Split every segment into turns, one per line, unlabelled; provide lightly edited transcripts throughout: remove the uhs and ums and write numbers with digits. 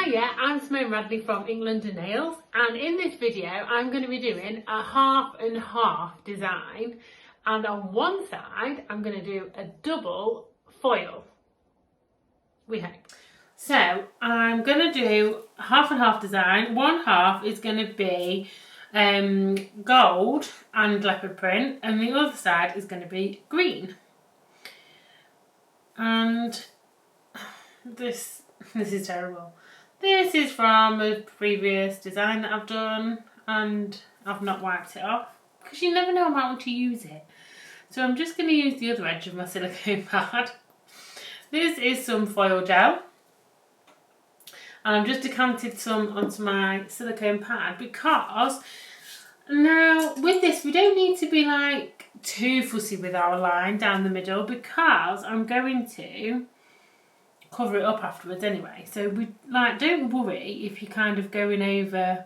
Hiya, I'm Simone Radley from England and Nails, and in this video I'm going to be doing a half and half design, and on one side I'm going to do a double foil, we hope. So I'm going to do half and half design. One half is going to be gold and leopard print, and the other side is going to be green. And this is terrible. This is from a previous design that I've done and I've not wiped it off because you never know I might want to use it. So I'm just going to use the other edge of my silicone pad. This is some foil gel and I've just decanted some onto my silicone pad because now with this we don't need to be like too fussy with our line down the middle because I'm going to cover it up afterwards anyway, so we don't worry if you're kind of going over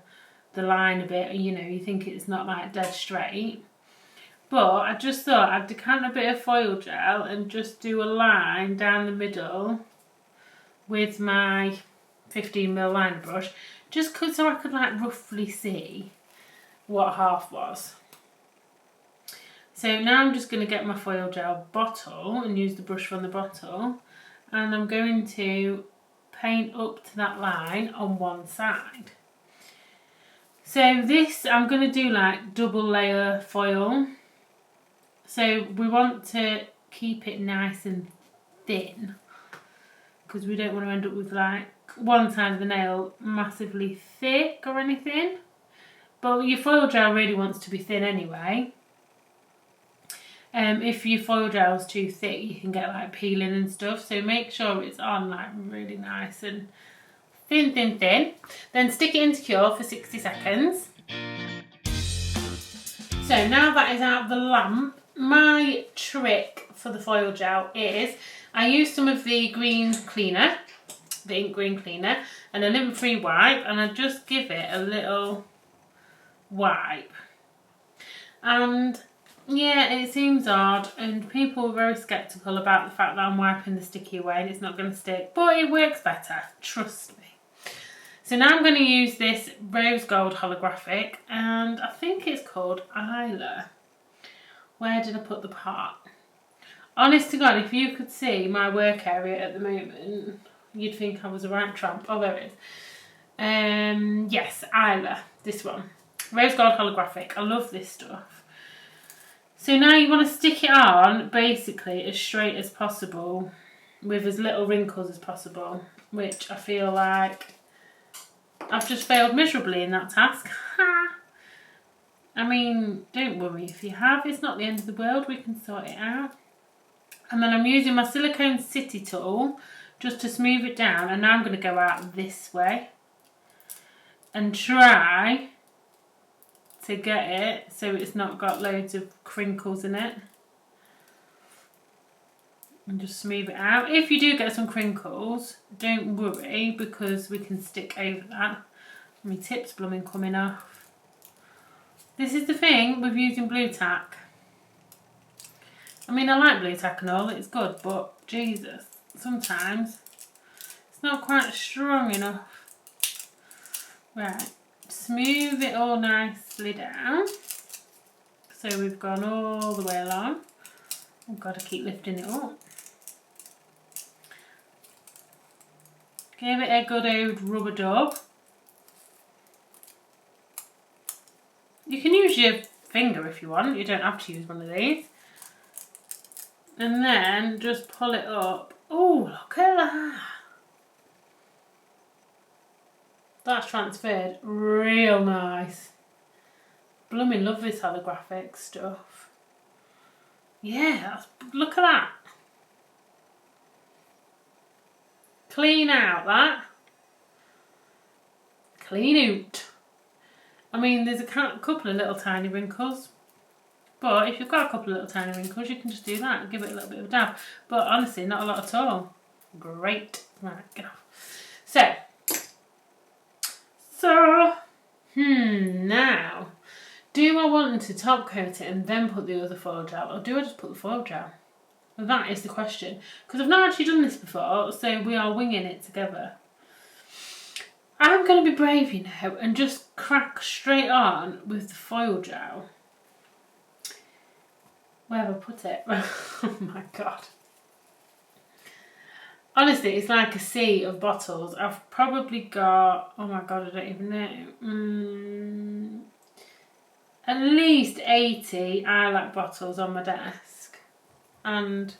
the line a bit, you know, you think it's not like dead straight. But I just thought I'd decant a bit of foil gel and just do a line down the middle with my 15mm liner brush, just so I could like roughly see what half was. So now I'm just going to get my foil gel bottle and use the brush from the bottle, and I'm going to paint up to that line on one side. So this, I'm going to do like double layer foil. So we want to keep it nice and thin because we don't want to end up with like one side of the nail massively thick or anything. But your foil gel really wants to be thin anyway. If your foil gel is too thick, you can get like peeling and stuff. So make sure it's on like really nice and thin. Then stick it into cure for 60 seconds. So now that is out of the lamp, my trick for the foil gel is I use some of the green cleaner, the ink green cleaner, and a lint-free wipe, and I just give it a little wipe. And yeah, it seems odd and people are very sceptical about the fact that I'm wiping the sticky away and it's not going to stick, but it works better, trust me. So now I'm going to use this rose gold holographic, and I think it's called Isla. Where did I put the part? Honest to God, if you could see my work area at the moment, you'd think I was a right tramp. Oh, there it is. Yes, Isla, this one. Rose gold holographic. I love this stuff. So now you want to stick it on basically as straight as possible with as little wrinkles as possible, which I feel like I've just failed miserably in that task. I mean, don't worry if you have, it's not the end of the world, we can sort it out. And then I'm using my silicone city tool just to smooth it down, and now I'm going to go out this way and try to get it so it's not got loads of crinkles in it, and just smooth it out. If you do get some crinkles, don't worry because we can stick over that. My tip's blooming coming off. This is the thing with using blue tack. I mean, I like blue tack and all, it's good, but Jesus, sometimes it's not quite strong enough. Right. Smooth it all nicely down. So we've gone all the way along. I've got to keep lifting it up. Give it a good old rubber dub. You can use your finger if you want, you don't have to use one of these. And then just pull it up. Oh, look at that. That's transferred real nice. Blooming love this holographic stuff. Yeah, look at that. Clean out that. Clean out. I mean, there's a couple of little tiny wrinkles. But if you've got a couple of little tiny wrinkles, you can just do that and give it a little bit of a dab. But honestly, not a lot at all. Great. Right, get off. Now, do I want to top coat it and then put the other foil gel, or do I just put the foil gel? Well, that is the question, because I've not actually done this before, so we are winging it together. I'm going to be brave, you know, and just crack straight on with the foil gel. Where have I put it? Oh my god. Honestly, it's like a sea of bottles. I've probably got, oh my god, I don't even know. At least 80 eyelac bottles on my desk. And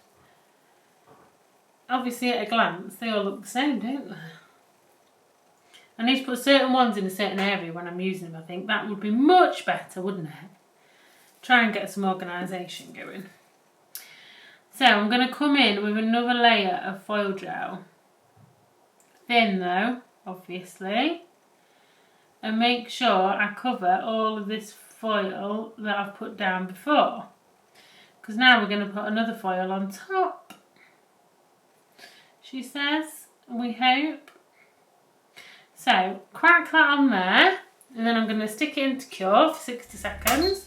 obviously at a glance, they all look the same, don't they? I need to put certain ones in a certain area when I'm using them, I think. That would be much better, wouldn't it? Try and get some organisation going. So I'm going to come in with another layer of foil gel. Thin though, obviously. And make sure I cover all of this foil that I've put down before. Because now we're going to put another foil on top. She says, we hope. So, crack that on there. And then I'm going to stick it into cure for 60 seconds.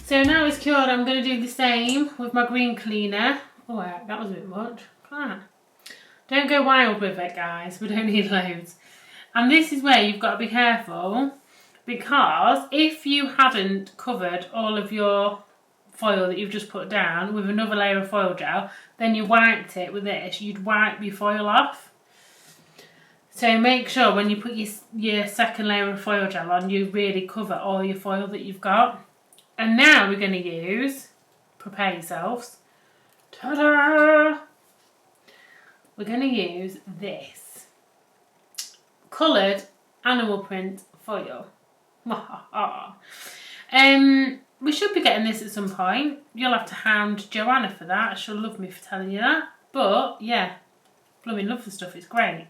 So now it's cured, I'm going to do the same with my green cleaner. Oh, that was a bit much. Don't go wild with it, guys. We don't need loads. And this is where you've got to be careful, because if you hadn't covered all of your foil that you've just put down with another layer of foil gel, then you wiped it with this, you'd wipe your foil off. So make sure when you put your second layer of foil gel on, you really cover all your foil that you've got. And now we're going to use, prepare yourselves, ta-da! We're going to use this coloured animal print foil. We should be getting this at some point. You'll have to hound Joanna for that. She'll love me for telling you that. But yeah, blooming love the stuff, it's great.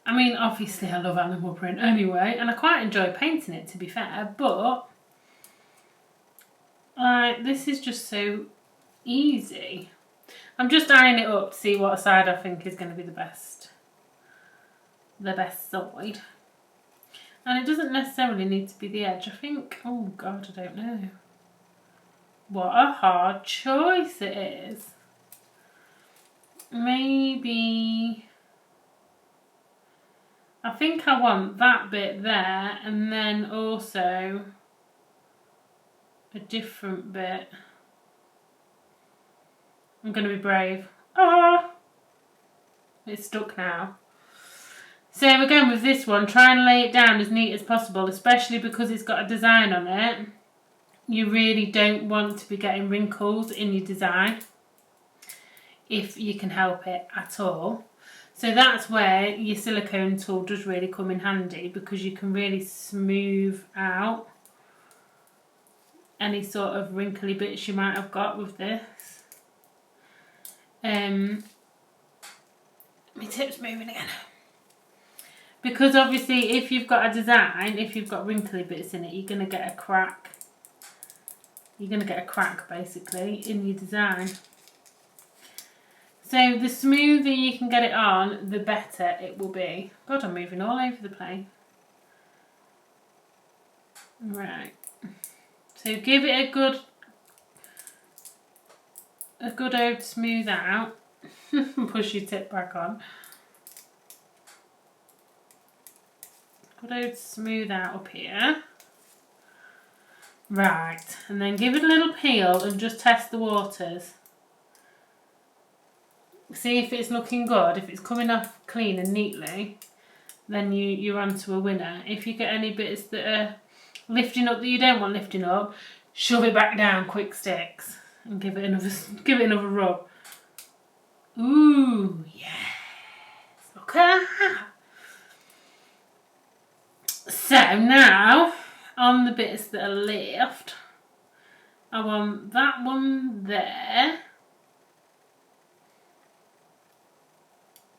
I mean, obviously I love animal print anyway, and I quite enjoy painting it, to be fair, but this is just so easy. I'm just eyeing it up to see what side I think is going to be the best side. And it doesn't necessarily need to be the edge, I think. Oh god, I don't know. What a hard choice it is. Maybe, I think I want that bit there, and then also a different bit. I'm going to be brave. Ah! It's stuck now. So we're going with this one. Try and lay it down as neat as possible, especially because it's got a design on it. You really don't want to be getting wrinkles in your design, if you can help it at all. So that's where your silicone tool does really come in handy, because you can really smooth out any sort of wrinkly bits you might have got with this. My tip's moving again. Because obviously if you've got a design, if you've got wrinkly bits in it, you're going to get a crack. You're going to get a crack basically in your design. So the smoother you can get it on, the better it will be. God, I'm moving all over the place. Right. So give it a good old smooth out. Push your tip back on. Good old smooth out up here. Right, and then give it a little peel and just test the waters. See if it's looking good. If it's coming off clean and neatly, then you're onto a winner. If you get any bits that are lifting up that you don't want lifting up, shove it back down quick sticks and give it another rub. Ooh, yes. Look at that. So now, on the bits that are left, I want that one there.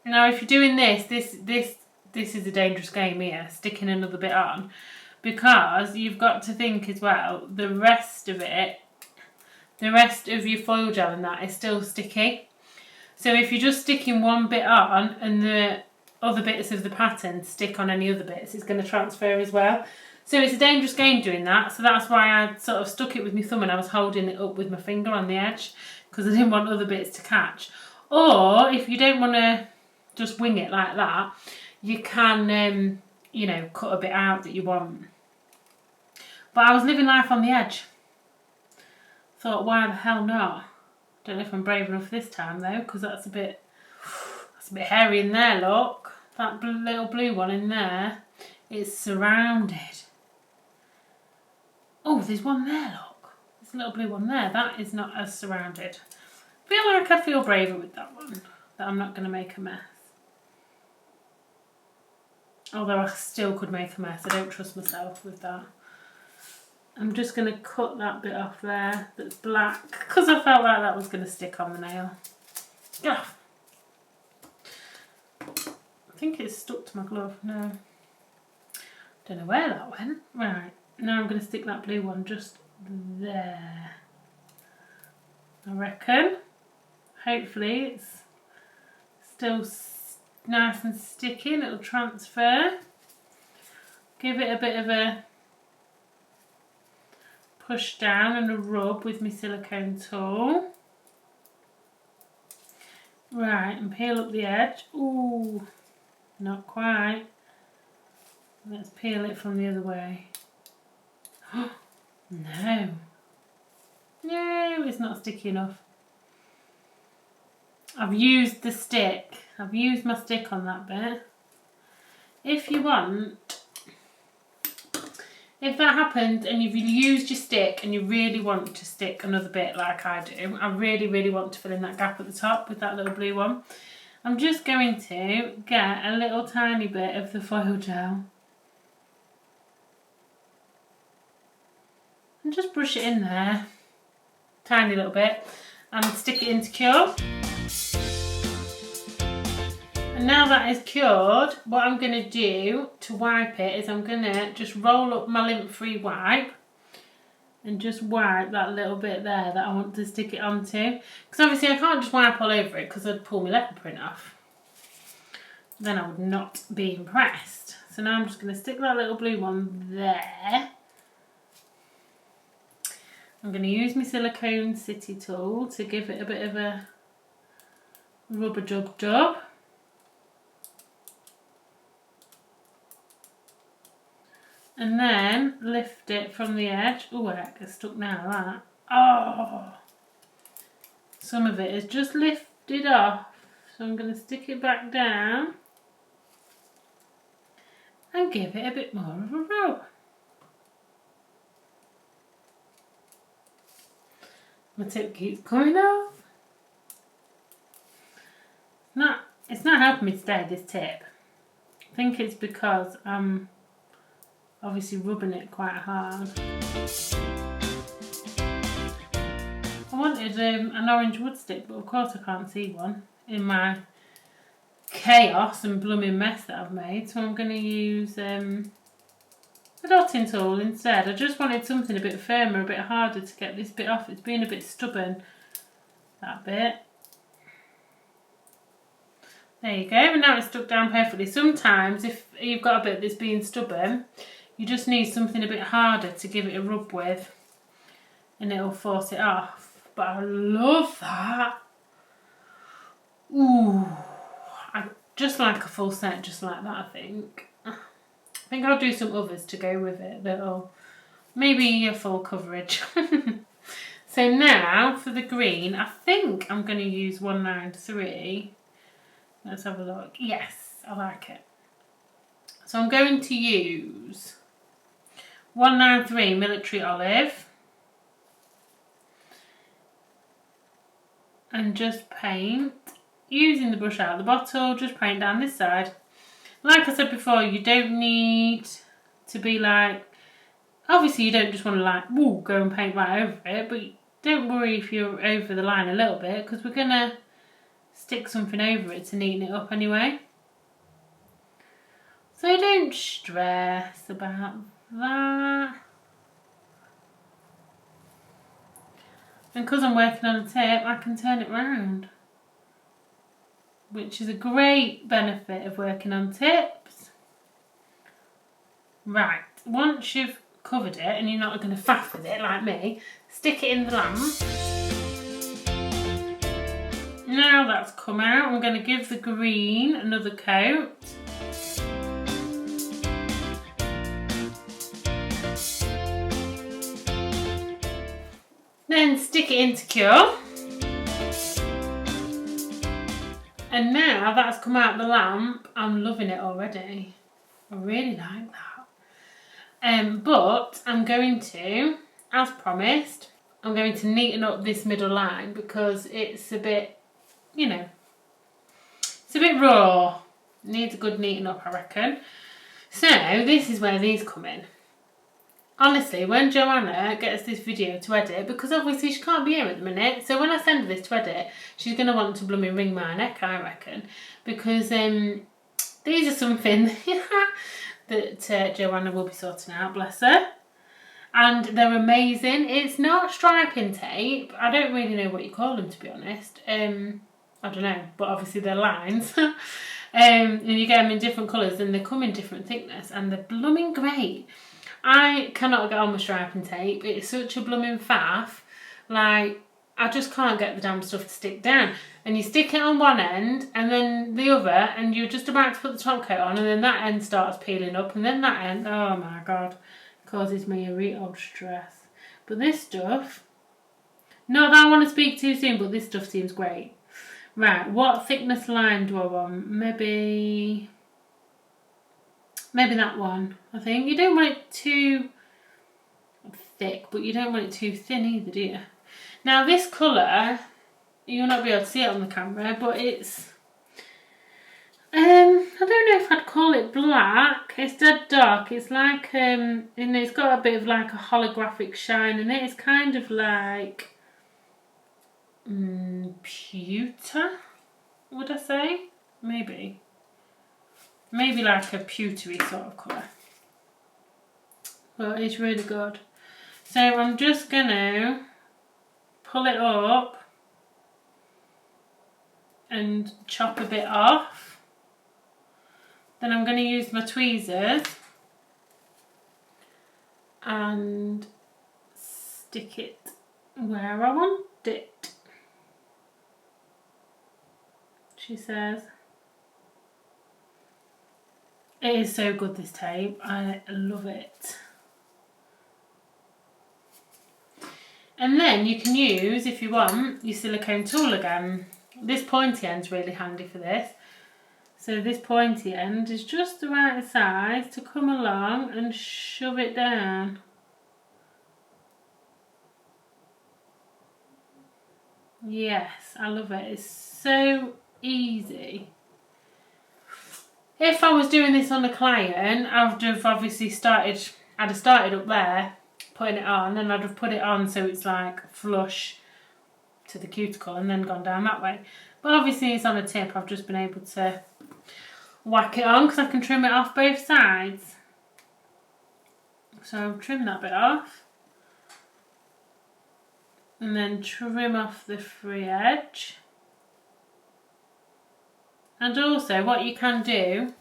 Now if you're doing this is a dangerous game here, sticking another bit on, because you've got to think as well, the rest of your foil gel and that is still sticky. So if you're just sticking one bit on and the other bits of the pattern stick on any other bits, it's going to transfer as well. So it's a dangerous game doing that, so that's why I sort of stuck it with my thumb and I was holding it up with my finger on the edge, because I didn't want other bits to catch. Or if you don't want to just wing it like that, you can, you know, cut a bit out that you want. But I was living life on the edge. Thought, why the hell not? Don't know if I'm brave enough this time though, because that's a bit hairy in there, look. That little blue one in there, it's surrounded. Oh, there's one there, look. There's a little blue one there. That is not as surrounded. I feel braver with that one, that I'm not going to make a mess. Although I still could make a mess. I don't trust myself with that. I'm just going to cut that bit off there that's black, because I felt like that was going to stick on the nail. Ugh. I think it's stuck to my glove. No. Don't know where that went. Right. Now I'm going to stick that blue one just there. I reckon. Hopefully it's still nice and sticky and it'll transfer. Give it a bit of a push down and a rub with my silicone tool. Right, and peel up the edge. Ooh, not quite. Let's peel it from the other way. No. No, it's not sticky enough. I've used the stick. I've used my stick on that bit. If you want, if that happens and you've used your stick and you really want to stick another bit like I do, I really want to fill in that gap at the top with that little blue one, I'm just going to get a little tiny bit of the foil gel and just brush it in there, tiny little bit, and stick it into cure. And now that is cured, what I'm going to do to wipe it is I'm going to just roll up my lint-free wipe and just wipe that little bit there that I want to stick it onto. Because obviously I can't just wipe all over it because I'd pull my leopard print off. Then I would not be impressed. So now I'm just going to stick that little blue one there. I'm going to use my silicone city tool to give it a bit of a rubber dub. And then lift it from the edge. Oh, it gets stuck now, that. Oh! Some of it is just lifted off. So I'm going to stick it back down and give it a bit more of a rub. My tip keeps coming off. It's not helping me today, this tip. I think it's because I'm obviously rubbing it quite hard. I wanted an orange wood stick, but of course I can't see one in my chaos and blooming mess that I've made, so I'm going to use a dotting tool instead. I just wanted something a bit firmer, a bit harder to get this bit off. It's been a bit stubborn, that bit. There you go, and now it's stuck down perfectly. Sometimes if you've got a bit that's being stubborn, you just need something a bit harder to give it a rub with and it'll force it off. But I love that. Ooh, I just like a full set just like that, I think. I think I'll do some others to go with it that'll maybe a full coverage. So now for the green, I think I'm going to use 193. Let's have a look. Yes, I like it. So I'm going to use 193 Military Olive and just paint, using the brush out of the bottle, just paint down this side. Like I said before, you don't need to be like, obviously you don't just want to like, woo, go and paint right over it, but don't worry if you're over the line a little bit, because we're going to stick something over it to neaten it up anyway. So don't stress about that. And because I'm working on a tip, I can turn it round, which is a great benefit of working on tips. Right, once you've covered it and you're not going to faff with it like me, stick it in the lamp. Now that's come out, I'm going to give the green another coat. Then stick it into cure. And now that's come out the lamp, I'm loving it already. I really like that. But I'm going to, as promised, I'm going to neaten up this middle line because it's a bit, you know, it's a bit raw. It needs a good neaten up, I reckon. So this is where these come in. Honestly, when Joanna gets this video to edit, because obviously she can't be here at the minute, so when I send her this to edit, she's going to want to blooming wring my neck, I reckon. Because these are something that Joanna will be sorting out, bless her. And they're amazing. It's not striping tape. I don't really know what you call them, to be honest. I don't know, but obviously they're lines. And you get them in different colours and they come in different thickness and they're blooming great. I cannot get on with striping tape. It's such a blooming faff. Like, I just can't get the damn stuff to stick down. And you stick it on one end and then the other, and you're just about to put the top coat on, and then that end starts peeling up, and then that end, oh my god, causes me a real old stress. But this stuff, not that I want to speak too soon, but this stuff seems great. Right, what thickness line do I want? Maybe that one, I think. You don't want it too thick, but you don't want it too thin either, do you? Now this colour, you'll not be able to see it on the camera, but it's, I don't know if I'd call it black. It's dead dark. It's like, it's got a bit of like a holographic shine in it. It's kind of like pewter, would I say? Maybe like a pewtery sort of colour. But it's really good. So I'm just going to pull it up and chop a bit off. Then I'm going to use my tweezers and stick it where I want it, she says. It is so good, this tape. I love it. And then you can use, if you want, your silicone tool again. This pointy end's really handy for this. So this pointy end is just the right size to come along and shove it down. Yes, I love it. It's so easy. If I was doing this on a client, I'd have obviously started up there, putting it on, and I'd have put it on so it's like flush to the cuticle and then gone down that way. But obviously it's on a tip, I've just been able to whack it on because I can trim it off both sides. So I'll trim that bit off. And then trim off the free edge. And also what you can do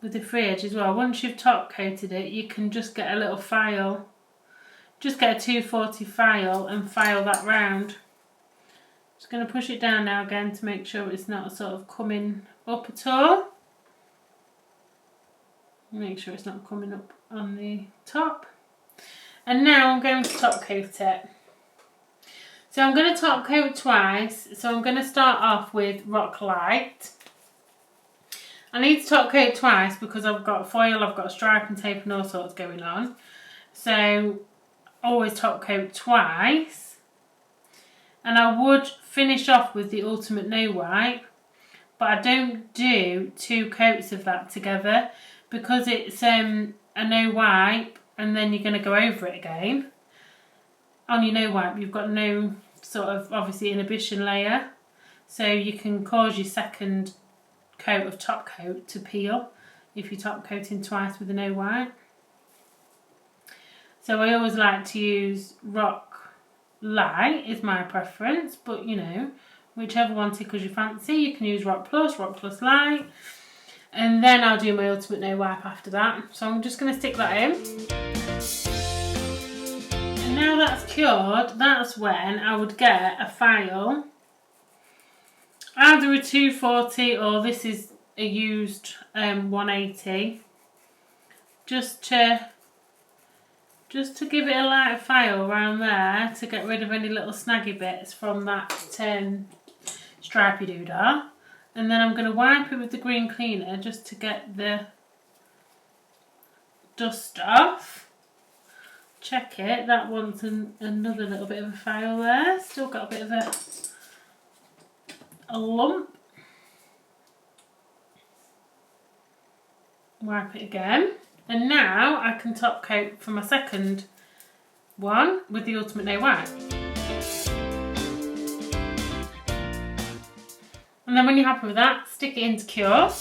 with the free edge as well, once you've top coated it, you can just get a little file, just get a 240 file and file that round. Just going to push it down now again to make sure it's not sort of coming up at all. Make sure it's not coming up on the top. And now I'm going to top coat it. So I'm going to top coat twice. So I'm going to start off with Rock Light. I need to top coat twice because I've got foil, I've got striping tape and all sorts going on. So always top coat twice. And I would finish off with the Ultimate No Wipe, but I don't do 2 coats of that together because it's a no wipe and then you're going to go over it again. On your no wipe you've got no sort of obviously inhibition layer, so you can cause your second coat of top coat to peel if you're top coating twice with a no wipe. So I always like to use Rock Light is my preference, but you know, whichever one tickles your fancy. You can use Rock Plus Light, and then I'll do my Ultimate No Wipe after that. So I'm just going to stick that in. Now that's cured, that's when I would get a file either a 240 or this is a used 180. Just to give it a light file around there to get rid of any little snaggy bits from that stripy doodah. And then I'm going to wipe it with the green cleaner just to get the dust off. Check it, that wants another little bit of a file there. Still got a bit of a lump. Wipe it again. And now I can top coat for my second one with the Ultimate Nail Wipe. And then when you're happy with that, stick it into Cure.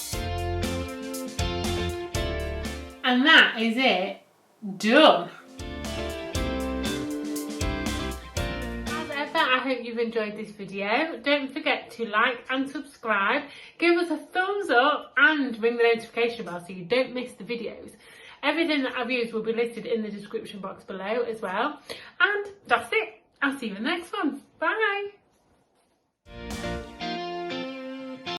And that is it. Done. As ever, I hope you've enjoyed this video. Don't forget to like and subscribe. Give us a thumbs up and ring the notification bell so you don't miss the videos. Everything that I've used will be listed in the description box below as well. And that's it. I'll see you in the next one. Bye.